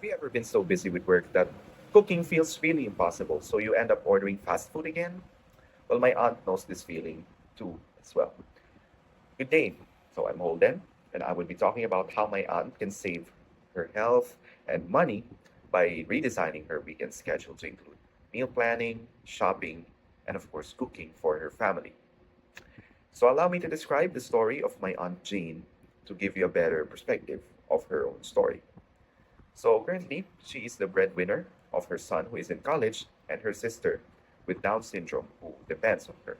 Have you ever been so busy with work that cooking feels really impossible, so you end up ordering fast food again? Well, my aunt knows this feeling too as well. Good day. So I'm Holden, and I will be talking about how my aunt can save her health and money by redesigning her weekend schedule to include meal planning, shopping, and of course, cooking for her family. So allow me to describe the story of my Aunt Jane to give you a better perspective of her own story. So currently, she is the breadwinner of her son who is in college and her sister with Down syndrome who depends on her.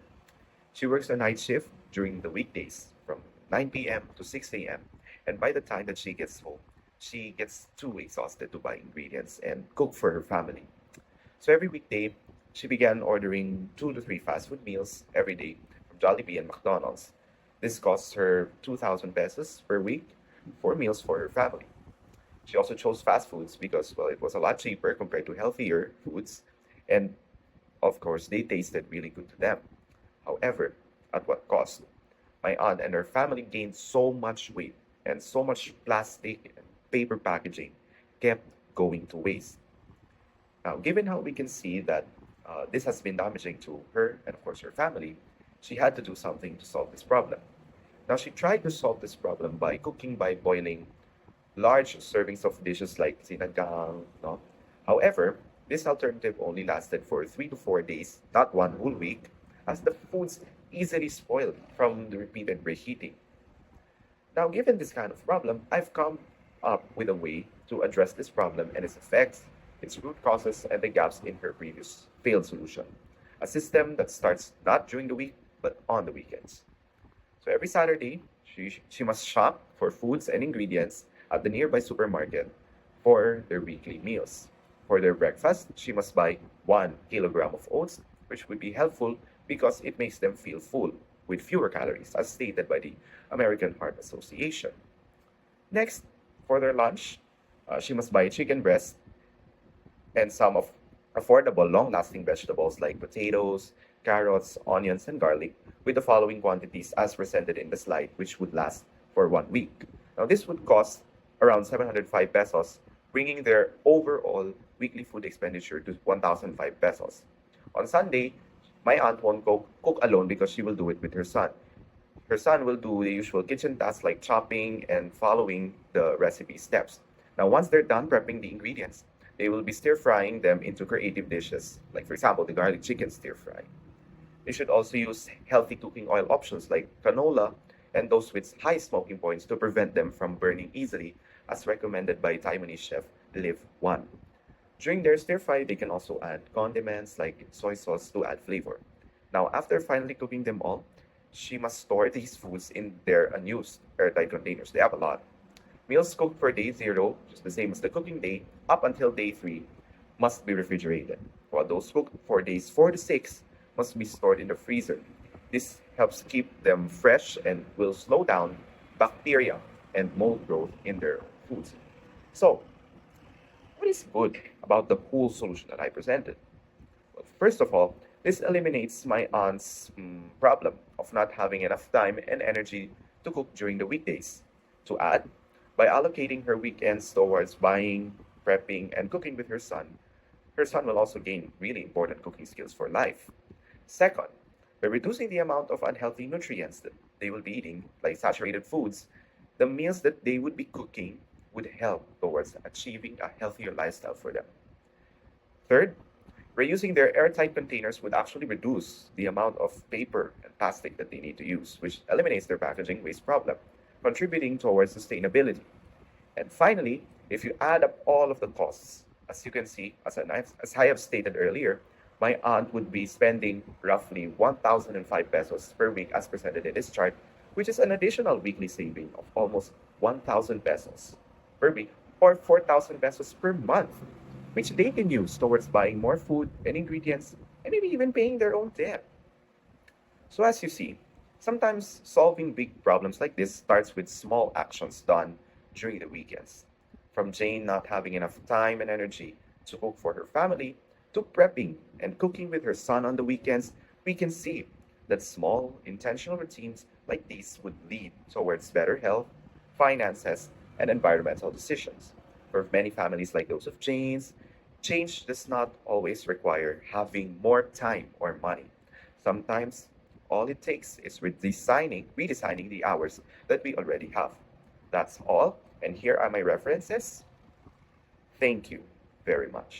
She works a night shift during the weekdays from 9 p.m. to 6 a.m. And by the time that she gets home, she gets too exhausted to buy ingredients and cook for her family. So every weekday, she began ordering 2 to 3 fast food meals every day from Jollibee and McDonald's. This costs her 2,000 pesos per week for meals for her family. She also chose fast foods because, well, it was a lot cheaper compared to healthier foods. And of course, they tasted really good to them. However, at what cost? My aunt and her family gained so much weight, and so much plastic and paper packaging kept going to waste. Now, given how we can see that this has been damaging to her and, of course, her family, she had to do something to solve this problem. Now, she tried to solve this problem by cooking by boiling large servings of dishes like sinigang, no? However, this alternative only lasted for 3 to 4 days, not one whole week, as the foods easily spoiled from the repeated reheating. Now, given this kind of problem, I've come up with a way to address this problem and its effects, its root causes, and the gaps in her previous failed solution. A system that starts not during the week, but on the weekends. So every Saturday, she must shop for foods and ingredients at the nearby supermarket for their weekly meals. For their breakfast, she must buy 1 kilogram of oats, which would be helpful because it makes them feel full with fewer calories, as stated by the American Heart Association. Next, for their lunch, she must buy chicken breast and some of affordable, long-lasting vegetables like potatoes, carrots, onions, and garlic, with the following quantities as presented in the slide, which would last for 1 week. Now, this would cost around 705 pesos, bringing their overall weekly food expenditure to 1,005 pesos. On Sunday, my aunt won't cook alone because she will do it with her son. Her son will do the usual kitchen tasks like chopping and following the recipe steps. Now, once they're done prepping the ingredients, they will be stir frying them into creative dishes, like, for example, the garlic chicken stir fry. They should also use healthy cooking oil options like canola and those with high smoking points to prevent them from burning easily, as recommended by Taiwanese chef Liv Wan. During their stir fry, they can also add condiments like soy sauce to add flavor. Now, after finally cooking them all, she must store these foods in their unused airtight containers. They have a lot. Meals cooked for day 0, just the same as the cooking day, up until day 3, must be refrigerated, while those cooked for days 4 to 6 must be stored in the freezer. This helps keep them fresh and will slow down bacteria and mold growth in their foods. So, what is good about the whole solution that I presented? Well, first of all, this eliminates my aunt's problem of not having enough time and energy to cook during the weekdays. To add, by allocating her weekends towards buying, prepping, and cooking with her son will also gain really important cooking skills for life. Second, by reducing the amount of unhealthy nutrients that they will be eating, like saturated foods, the meals that they would be cooking would help towards achieving a healthier lifestyle for them. Third, reusing their airtight containers would actually reduce the amount of paper and plastic that they need to use, which eliminates their packaging waste problem, contributing towards sustainability. And finally, if you add up all of the costs, as you can see, as I have stated earlier, my aunt would be spending roughly 1,005 pesos per week as presented in this chart, which is an additional weekly saving of almost 1,000 pesos per week or 4,000 pesos per month, which they can use towards buying more food and ingredients and maybe even paying their own debt. So as you see, sometimes solving big problems like this starts with small actions done during the weekends. From Jane not having enough time and energy to cook for her family, to prepping and cooking with her son on the weekends, we can see that small, intentional routines like these would lead towards better health, finances, and environmental decisions. For many families like those of Jane's, change does not always require having more time or money. Sometimes all it takes is redesigning the hours that we already have. That's all. And here are my references. Thank you very much.